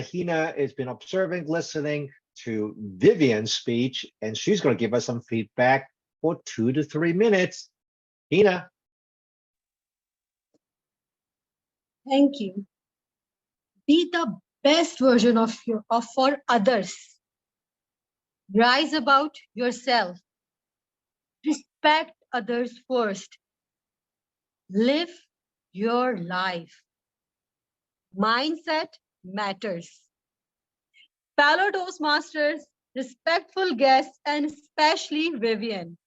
Hina has been observing, listening to Vivien's speech, and she's going to give us some feedback for 2 to 3 minutes. Hina. Thank you. Be the best version of for others. Rise about yourself. Respect others first. Live your life. Mindset matters. Fellow Toastmasters, respectful guests, and especially Vivien.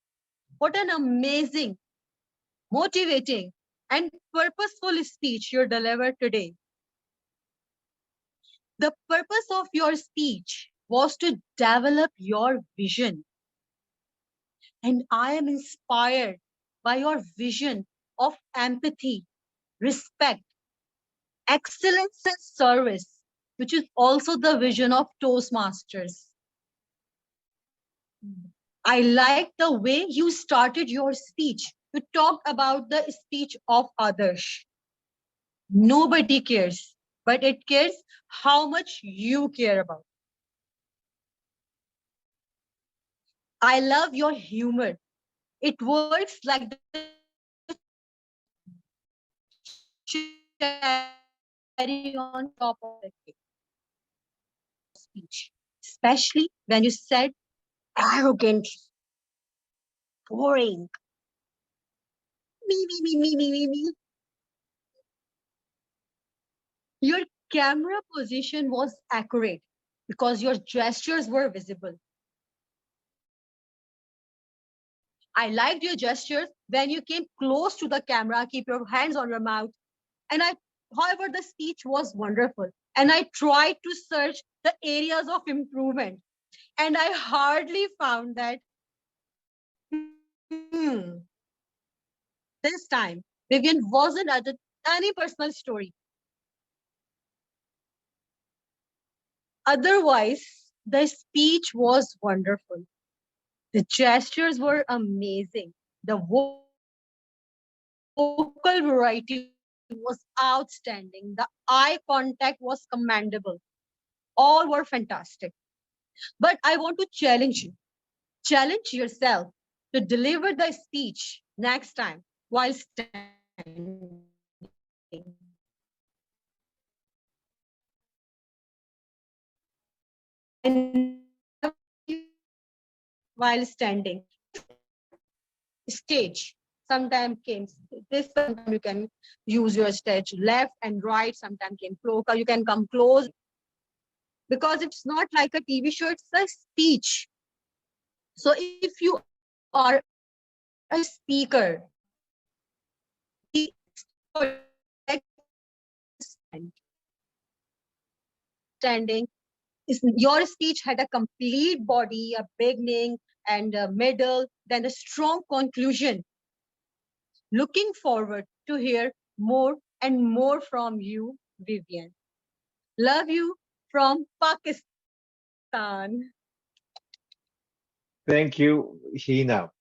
What an amazing, motivating, and purposeful speech you delivered today. The purpose of your speech was to develop your vision. And I am inspired by your vision of empathy, respect, excellence, and service, which is also the vision of Toastmasters. I like the way you started your speech. You talked about the speech of others. Nobody cares, but it cares how much you care about. I love your humor. It works like the cherry on top of the cake. Speech, especially when you said arrogant, boring, me. Your camera position was accurate because your gestures were visible. I liked your gestures when you came close to the camera, keep your hands on your mouth. However, the speech was wonderful. And I tried to search the areas of improvement. And I hardly found that. This time, Vivien wasn't at any personal story. Otherwise, the speech was wonderful. The gestures were amazing. The vocal variety was outstanding. The eye contact was commendable. All were fantastic. But I want to challenge you. Challenge yourself to deliver the speech next time while standing. And while standing, stage sometimes came this, sometimes you can use your stage left and right, sometimes came close, you can come close, because it's not like a TV show, it's a speech. So if you are a speaker, standing, your speech had a complete body, a beginning and a middle, then a strong conclusion. Looking forward to hear more and more from you, Vivien. Love you from Pakistan. Thank you, Hina.